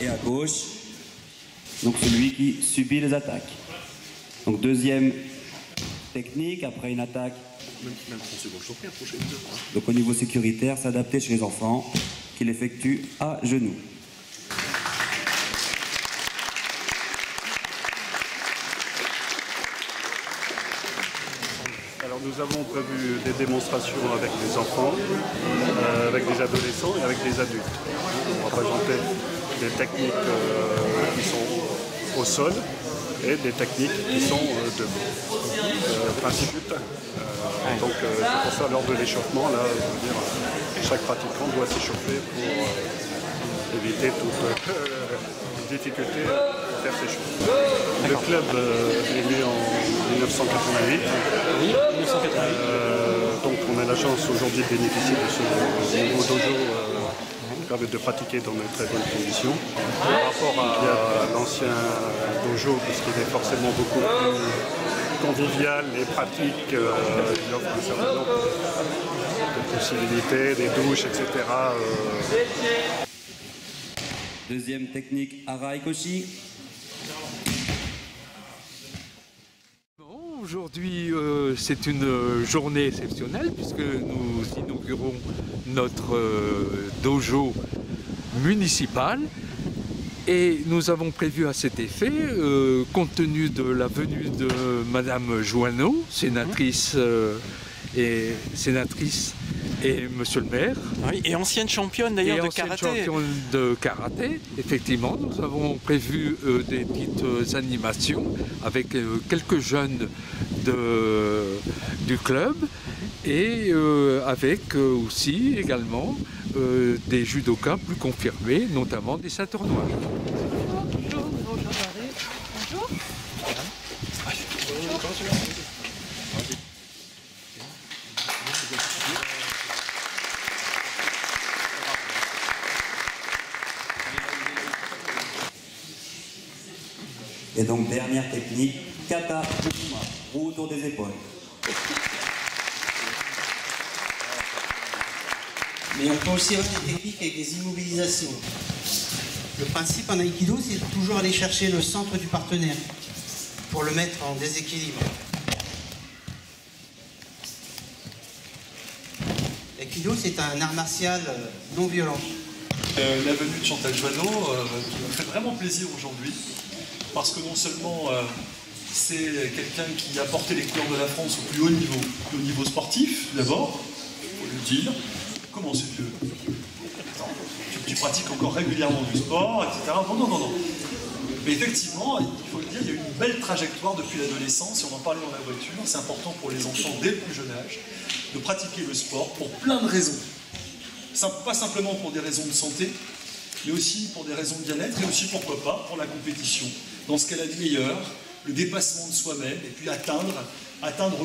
et à gauche, donc celui qui subit les attaques. Donc deuxième technique, après une attaque. Donc au niveau sécuritaire, s'adapter chez les enfants qui l'effectuent à genoux. Alors nous avons prévu des démonstrations avec des enfants, avec des adolescents et avec des adultes. On va présenter des techniques qui sont au sol et des techniques qui sont debout. Principe donc c'est pour ça lors de l'échauffement, là, je veux dire, chaque pratiquant doit s'échauffer pour éviter toute difficulté à faire s'échauffer. Le club est né en 1988. Oui, 1988. Donc on a la chance aujourd'hui de bénéficier de ce nouveau dojo qui permet de pratiquer dans de très bonnes conditions. Par rapport à l'ancien dojo, parce qu'il est forcément beaucoup plus convivial et pratique, il offre un certain nombre de possibilités, des douches, etc. Deuxième technique, Arai Koshi. Aujourd'hui, c'est une journée exceptionnelle puisque nous inaugurons notre dojo municipal et nous avons prévu à cet effet, compte tenu de la venue de Madame Joanneau, sénatrice et Monsieur le maire. Oui, et ancienne championne d'ailleurs de karaté. Championne de karaté, effectivement. Nous avons prévu des petites animations avec quelques jeunes du club et avec aussi également des judokas plus confirmés, notamment des ceintures noires. Bonjour. Et donc dernière technique, Kata Bukuma, roue autour des épaules. Mais on peut aussi avoir des techniques avec des immobilisations. Le principe en aïkido, c'est de toujours aller chercher le centre du partenaire pour le mettre en déséquilibre. L'aïkido, c'est un art martial non violent. La venue de Chantal Joanneau me fait vraiment plaisir aujourd'hui, parce que non seulement c'est quelqu'un qui a porté les couleurs de la France au plus haut niveau sportif, d'abord, il faut le dire. Comment c'est vieux? Tu pratiques encore régulièrement du sport, etc. Non. Mais effectivement, il faut le dire, il y a eu une belle trajectoire depuis l'adolescence, et on en parlait dans la voiture. C'est important pour les enfants dès le plus jeune âge de pratiquer le sport pour plein de raisons. Pas simplement pour des raisons de santé, mais aussi pour des raisons de bien-être, et aussi, pourquoi pas, pour la compétition. Dans ce qu'elle a de meilleur, le dépassement de soi-même, et puis atteindre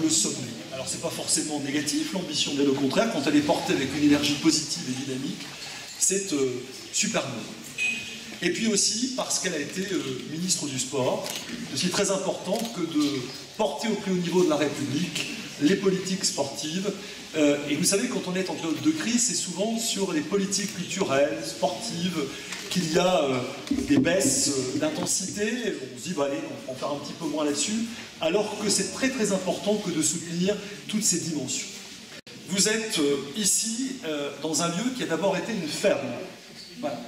le sommet. Alors c'est pas forcément négatif, l'ambition, bien au contraire, quand elle est portée avec une énergie positive et dynamique, c'est super bon. Et puis aussi parce qu'elle a été ministre du sport, c'est aussi très important que de porter au plus haut niveau de la République les politiques sportives. Et vous savez, quand on est en période de crise, c'est souvent sur les politiques culturelles, sportives, qu'il y a des baisses d'intensité. On se dit, bah, allez, on va faire un petit peu moins là-dessus, alors que c'est très très important que de soutenir toutes ces dimensions. Vous êtes ici dans un lieu qui a d'abord été une ferme. Voilà.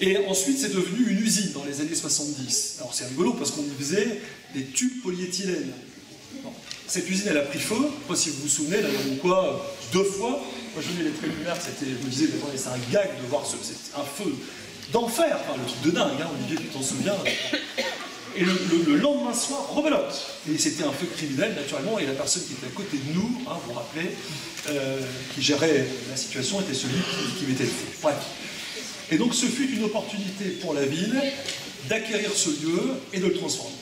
Et ensuite, c'est devenu une usine dans les années 70. Alors c'est rigolo parce qu'on y faisait des tubes polyéthylène. Bon. Cette usine, elle a pris feu. Je ne sais pas si vous vous souvenez, là, il y a eu quoi 2 fois. Moi, je venais les traits lumières, je me disais, mais c'est un gag de voir c'est un feu d'enfer. Enfin, le truc de dingue, hein, Olivier, tu t'en souviens. Et le lendemain soir, rebelote. Et c'était un feu criminel, naturellement, et la personne qui était à côté de nous, hein, vous vous rappelez, qui gérait la situation, était celui qui mettait le feu. Bref. Et donc ce fut une opportunité pour la ville d'acquérir ce lieu et de le transformer.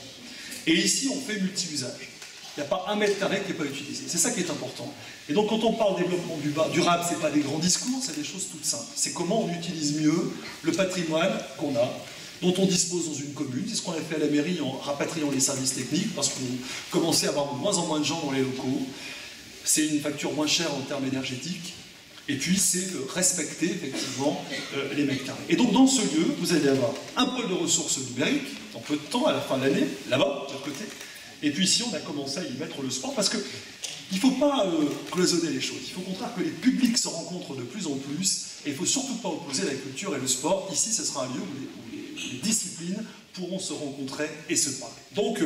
Et ici, on fait multi-usage. Il n'y a pas un mètre carré qui n'est pas utilisé. C'est ça qui est important. Et donc quand on parle développement durable, ce n'est pas des grands discours, c'est des choses toutes simples. C'est comment on utilise mieux le patrimoine qu'on a, dont on dispose dans une commune. C'est ce qu'on a fait à la mairie en rapatriant les services techniques, parce qu'on commençait à avoir de moins en moins de gens dans les locaux. C'est une facture moins chère en termes énergétiques. Et puis c'est respecter effectivement les mètres carrés. Et donc dans ce lieu, vous allez avoir un pôle de ressources numériques, dans peu de temps, à la fin de l'année, là-bas, de l'autre côté. Et puis ici, on a commencé à y mettre le sport, parce que il ne faut pas cloisonner les choses. Il faut au contraire que les publics se rencontrent de plus en plus, et il ne faut surtout pas opposer la culture et le sport. Ici, ce sera un lieu où les disciplines pourront se rencontrer et se parler. Donc,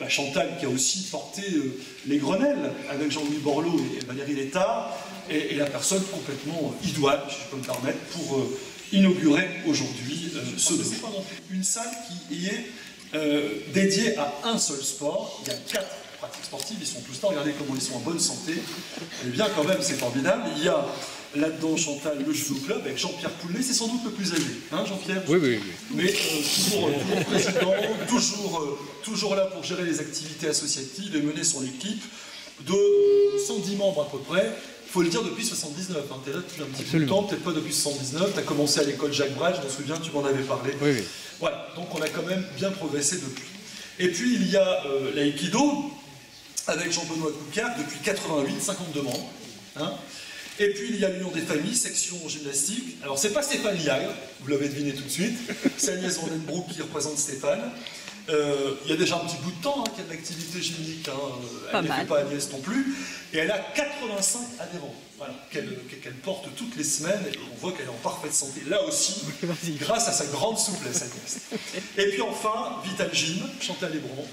Chantal, qui a aussi porté les Grenelles avec Jean-Louis Borloo et Valérie Létard, est la personne complètement idoine, si je peux me permettre, pour inaugurer aujourd'hui ce domaine. Une salle qui est dédiée à un seul sport. Il y a 4 pratiques sportives, ils sont tous là, regardez comment ils sont en bonne santé. Eh bien, quand même, c'est formidable. Il y a là-dedans, Chantal, le judo club avec Jean-Pierre Poulet, c'est sans doute le plus âgé, hein, Jean-Pierre? Oui. Mais toujours président, toujours là pour gérer les activités associatives et mener son équipe de 110 membres à peu près. Il faut le dire depuis 79, hein. Tu es là depuis un petit peu de temps, peut-être pas depuis 79, tu as commencé à l'école Jacques Brel, je me souviens, tu m'en avais parlé. Oui. Voilà, donc on a quand même bien progressé depuis. Et puis il y a l'aïkido, avec Jean-Benoît Coucard, depuis 88, 52 membres. Hein. Et puis il y a l'Union des familles, section gymnastique. Alors c'est pas Stéphane Liagre, vous l'avez deviné tout de suite, c'est Agnès Vandenbroek qui représente Stéphane. Il y a déjà un petit bout de temps qu'il y a de l'activité gymnique, elle ne fait pas Agnès non plus, et elle a 85 adhérents, voilà, qu'elle porte toutes les semaines, et on voit qu'elle est en parfaite santé, là aussi, grâce à sa grande souplesse, Agnès. Et puis enfin, Vital Gym, Chantal Hébron,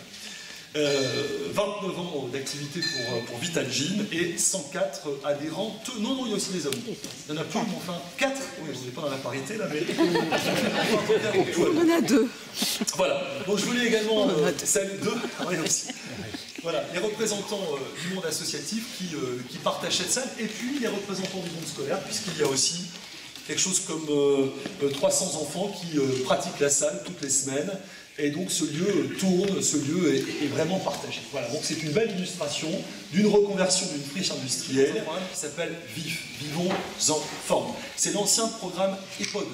29 ans d'activité pour Vital Gym et 104 adhérents. Non, il y a aussi des hommes. Il y en a plus, mais enfin 4. Oui, on n'est pas dans la parité là, mais. On en a 2. Voilà. Donc je voulais également saluer 2. Oui, aussi. Voilà, les représentants du monde associatif qui partagent cette salle, et puis les représentants du monde scolaire, puisqu'il y a aussi quelque chose comme 300 enfants qui pratiquent la salle toutes les semaines. Et donc ce lieu tourne, ce lieu est vraiment partagé. Voilà, donc c'est une belle illustration d'une reconversion d'une friche industrielle qui s'appelle VIF, Vivons en Forme. C'est l'ancien programme EPOD.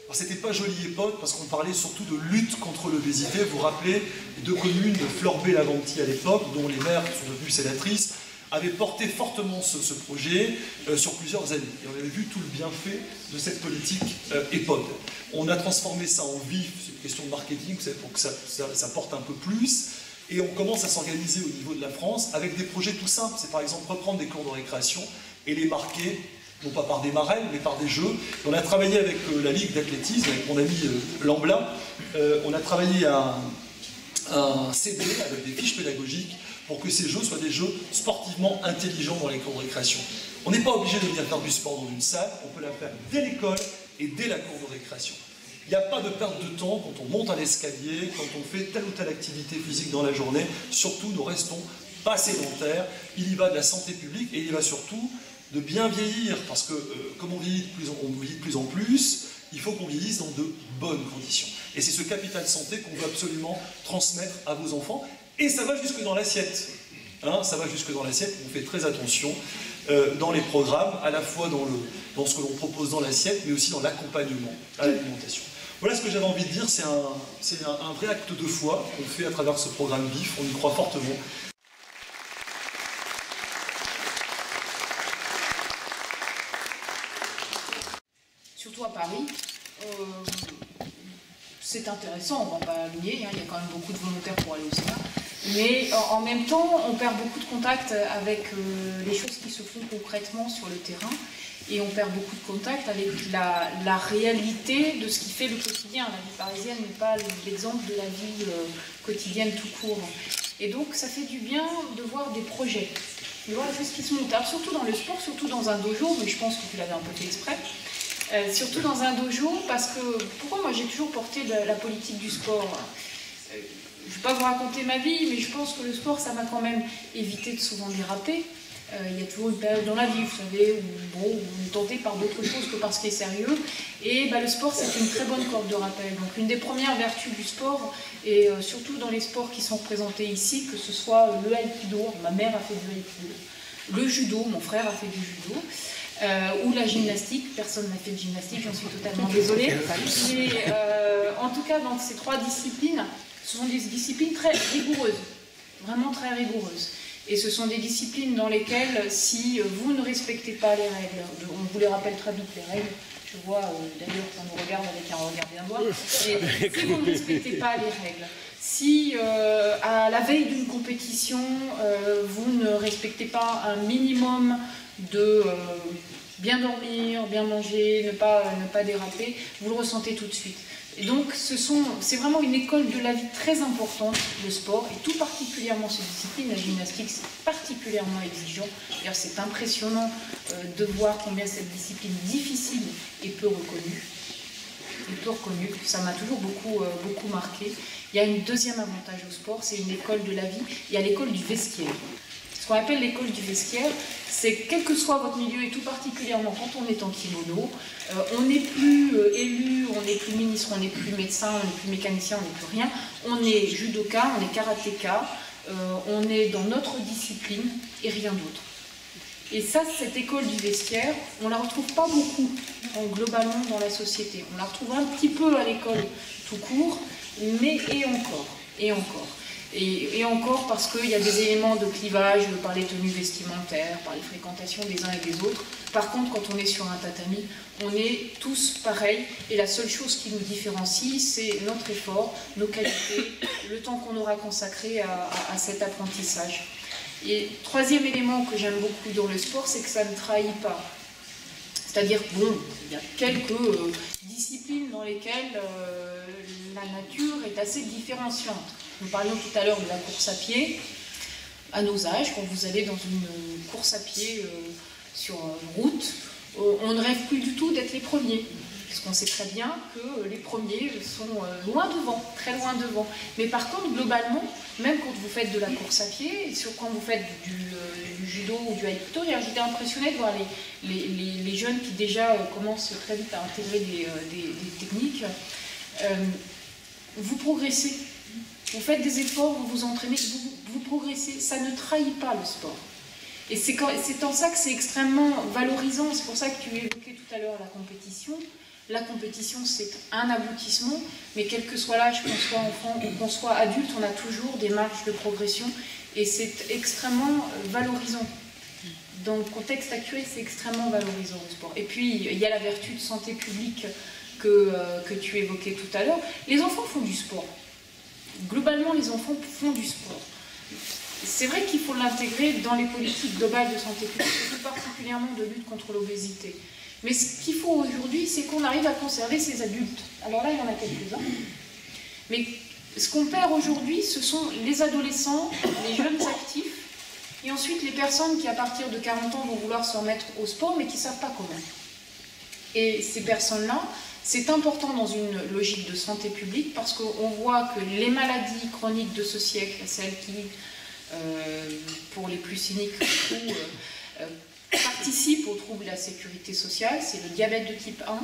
Alors c'était pas joli EPOD parce qu'on parlait surtout de lutte contre l'obésité. Vous vous rappelez, les 2 communes de Florbet-Laventie à l'époque, dont les maires qui sont devenues sénatrices, avaient porté fortement ce projet sur plusieurs années. Et on avait vu tout le bienfait de cette politique EPOD. On a transformé ça en VIF, c'est une question de marketing, pour que ça porte un peu plus. Et on commence à s'organiser au niveau de la France avec des projets tout simples. C'est par exemple reprendre des cours de récréation et les marquer, non pas par des marraines, mais par des jeux. Et on a travaillé avec la Ligue d'athlétisme, avec mon ami Lambla. On a travaillé un CD avec des fiches pédagogiques pour que ces jeux soient des jeux sportivement intelligents dans les cours de récréation. On n'est pas obligé de venir faire du sport dans une salle, on peut la faire dès l'école et dès la cour de récréation. Il n'y a pas de perte de temps quand on monte un escalier, quand on fait telle ou telle activité physique dans la journée. Surtout, ne restons pas sédentaires. Il y va de la santé publique et il y va surtout de bien vieillir. Parce que comme on vieillit de plus en plus, il faut qu'on vieillisse dans de bonnes conditions. Et c'est ce capital santé qu'on veut absolument transmettre à vos enfants. Et ça va jusque dans l'assiette. Hein, ça va jusque dans l'assiette, on fait très attention dans les programmes, à la fois dans ce que l'on propose dans l'assiette, mais aussi dans l'accompagnement à l'alimentation. Voilà ce que j'avais envie de dire, c'est un vrai acte de foi qu'on fait à travers ce programme VIF, on y croit fortement. Surtout à Paris, c'est intéressant, on ne va pas nier, hein, il y a quand même beaucoup de volontaires pour aller au Sénat. Mais en même temps, on perd beaucoup de contact avec les choses qui se font concrètement sur le terrain et on perd beaucoup de contact avec la réalité de ce qui fait le quotidien. La vie parisienne n'est pas l'exemple de la vie quotidienne tout court. Et donc, ça fait du bien de voir des projets, de voir les choses qui se montent. Alors, surtout dans le sport, surtout dans un dojo, mais je pense que tu l'avais un peu fait exprès. Surtout dans un dojo, parce que pourquoi moi j'ai toujours porté la politique du sport. Je ne vais pas vous raconter ma vie, mais je pense que le sport, ça m'a quand même évité de souvent déraper. Il y a toujours une période dans la vie, vous savez, où on est tenté par d'autres choses que par ce qui est sérieux. Et le sport, c'est une très bonne corde de rappel. Donc une des premières vertus du sport, et surtout dans les sports qui sont représentés ici, que ce soit le aïkido, ma mère a fait du aïkido, le judo, mon frère a fait du judo, ou la gymnastique, personne n'a fait de gymnastique, j'en suis totalement désolée. Mais en tout cas, dans ces 3 disciplines, ce sont des disciplines très rigoureuses, vraiment très rigoureuses. Et ce sont des disciplines dans lesquelles, si vous ne respectez pas les règles, on vous les rappelle très vite les règles, je vois d'ailleurs qu'on nous regarde avec un regard bien droit, et si vous ne respectez pas les règles, si à la veille d'une compétition, vous ne respectez pas un minimum de bien dormir, bien manger, ne pas déraper, vous le ressentez tout de suite. Et donc c'est vraiment une école de la vie très importante, le sport, et tout particulièrement cette discipline, la gymnastique, c'est particulièrement exigeant. D'ailleurs, c'est impressionnant de voir combien cette discipline difficile est peu reconnue. Ça m'a toujours beaucoup marqué. Il y a un deuxième avantage au sport, c'est une école de la vie. Il y a l'école du vestiaire. Ce qu'on appelle l'école du vestiaire, c'est quel que soit votre milieu, et tout particulièrement quand on est en kimono, on n'est plus élu, on n'est plus ministre, on n'est plus médecin, on n'est plus mécanicien, on n'est plus rien. On est judoka, on est karatéka, on est dans notre discipline et rien d'autre. Et ça, cette école du vestiaire, on ne la retrouve pas beaucoup globalement dans la société. On la retrouve un petit peu à l'école tout court, mais et encore. Et encore parce qu'il y a des éléments de clivage par les tenues vestimentaires, par les fréquentations des uns et des autres. Par contre, quand on est sur un tatami, on est tous pareils. Et la seule chose qui nous différencie, c'est notre effort, nos qualités, le temps qu'on aura consacré à cet apprentissage. Et troisième élément que j'aime beaucoup dans le sport, c'est que ça ne trahit pas. C'est-à-dire, bon, il y a quelques disciplines dans lesquelles la nature est assez différenciante. Nous parlions tout à l'heure de la course à pied. À nos âges, quand vous allez dans une course à pied sur route, on ne rêve plus du tout d'être les premiers. Parce qu'on sait très bien que les premiers sont loin devant, très loin devant. Mais par contre, globalement, même quand vous faites de la course à pied, quand vous faites du judo ou du haïkido, j'étais impressionnée de voir les jeunes qui déjà commencent très vite à intégrer des techniques. Vous progressez. Vous faites des efforts, vous vous entraînez, vous progressez. Ça ne trahit pas le sport. Et c'est en ça que c'est extrêmement valorisant. C'est pour ça que tu évoquais tout à l'heure la compétition. La compétition, c'est un aboutissement, mais quel que soit l'âge, qu'on soit enfant ou qu'on soit adulte, on a toujours des marges de progression et c'est extrêmement valorisant. Dans le contexte actuel, c'est extrêmement valorisant le sport. Et puis, il y a la vertu de santé publique que tu évoquais tout à l'heure. Les enfants font du sport. Globalement, les enfants font du sport. C'est vrai qu'il faut l'intégrer dans les politiques globales de santé publique, et tout particulièrement de lutte contre l'obésité. Mais ce qu'il faut aujourd'hui, c'est qu'on arrive à conserver ces adultes. Alors là, il y en a quelques-uns. Mais ce qu'on perd aujourd'hui, ce sont les adolescents, les jeunes actifs, et ensuite les personnes qui, à partir de 40 ans, vont vouloir se remettre au sport, mais qui ne savent pas comment. Et ces personnes-là, c'est important dans une logique de santé publique, parce qu'on voit que les maladies chroniques de ce siècle, celles qui, pour les plus cyniques, participent aux troubles de la sécurité sociale, c'est le diabète de type 1,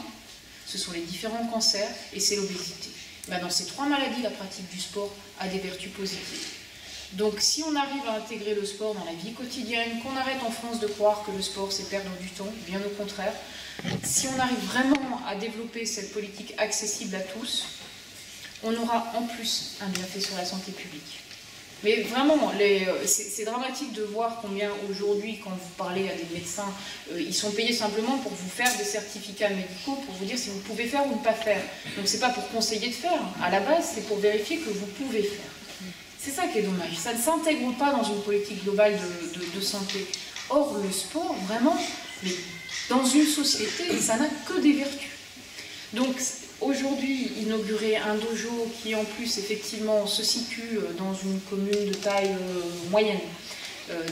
ce sont les différents cancers et c'est l'obésité. Dans ces trois maladies, la pratique du sport a des vertus positives. Donc si on arrive à intégrer le sport dans la vie quotidienne, qu'on arrête en France de croire que le sport c'est perdre du temps, bien au contraire, si on arrive vraiment à développer cette politique accessible à tous, on aura en plus un bienfait sur la santé publique. Mais vraiment, c'est dramatique de voir combien aujourd'hui, quand vous parlez à des médecins, ils sont payés simplement pour vous faire des certificats médicaux, pour vous dire si vous pouvez faire ou ne pas faire. Donc c'est pas pour conseiller de faire, à la base c'est pour vérifier que vous pouvez faire. C'est ça qui est dommage, ça ne s'intègre pas dans une politique globale de santé. Or le sport, vraiment, mais dans une société, ça n'a que des vertus. Donc aujourd'hui, inaugurer un dojo qui en plus effectivement se situe dans une commune de taille moyenne,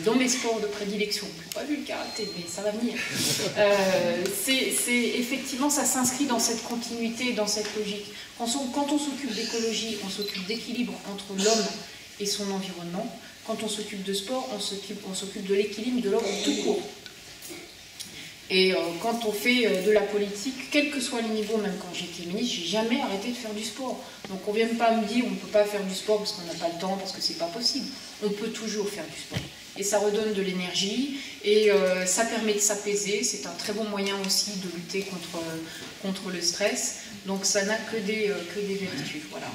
dans mes sports de prédilection, je n'ai pas vu le karaté, mais ça va venir, effectivement, ça s'inscrit dans cette continuité, dans cette logique. Quand on s'occupe d'écologie, on s'occupe d'équilibre entre l'homme et son environnement. Quand on s'occupe de sport, on s'occupe de l'équilibre de l'homme tout court. Et quand on fait de la politique, quel que soit le niveau, même quand j'étais ministre, j'ai jamais arrêté de faire du sport. Donc on ne vient pas me dire on ne peut pas faire du sport parce qu'on n'a pas le temps, parce que c'est pas possible. On peut toujours faire du sport. Et ça redonne de l'énergie, et ça permet de s'apaiser. C'est un très bon moyen aussi de lutter contre le stress. Donc ça n'a que des vertus. Voilà.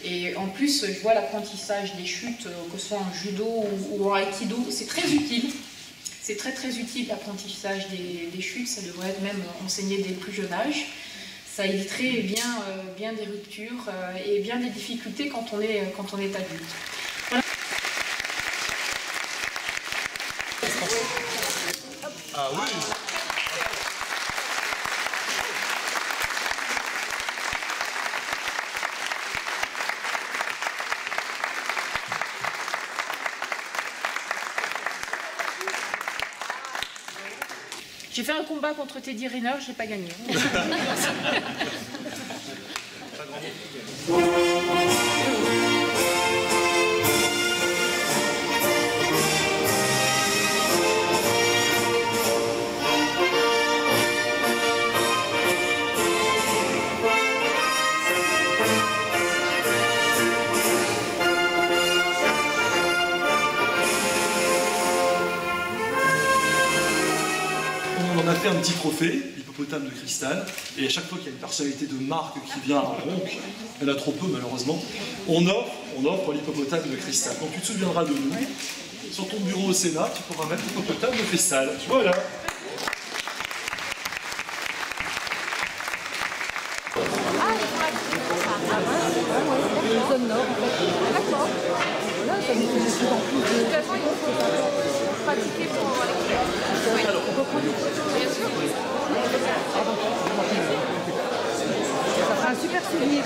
Et en plus, je vois l'apprentissage des chutes, que ce soit en judo ou en aikido, c'est très utile. C'est très très utile l'apprentissage des chutes, ça devrait être même enseigné dès le plus jeune âge. Ça éviterait bien des ruptures et bien des difficultés quand on est adulte. Voilà. Ah oui. J'ai fait un combat contre Teddy Riner, je n'ai pas gagné. On a fait un petit trophée, l'hippopotame de cristal, et à chaque fois qu'il y a une personnalité de marque qui vient à Ronc, il y en a trop peu malheureusement, on offre l'hippopotame de cristal. Donc tu te souviendras de nous, sur ton bureau au Sénat, tu pourras mettre l'hippopotame de cristal. Voilà. Zone nord, en fait. D'accord. Là, ça nous fait de plus en plus de... De toute façon, il faut pratiquer pour avoir les couleurs. Oui. On peut prendre une photo, bien sûr. Ça fera un super souvenir.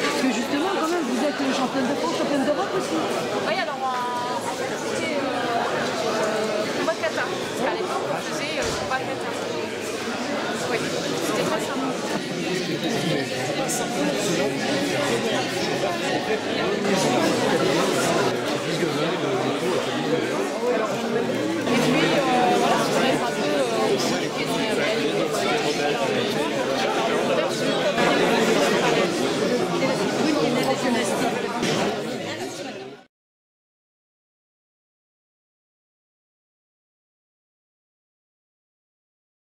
Parce que justement, quand même, vous êtes championne de France, championne d'Europe aussi. Oui, alors en fait, c'était combat de kata. Parce qu'à l'époque, on faisait combat de kata. Oui, c'était très sympa. Thank you.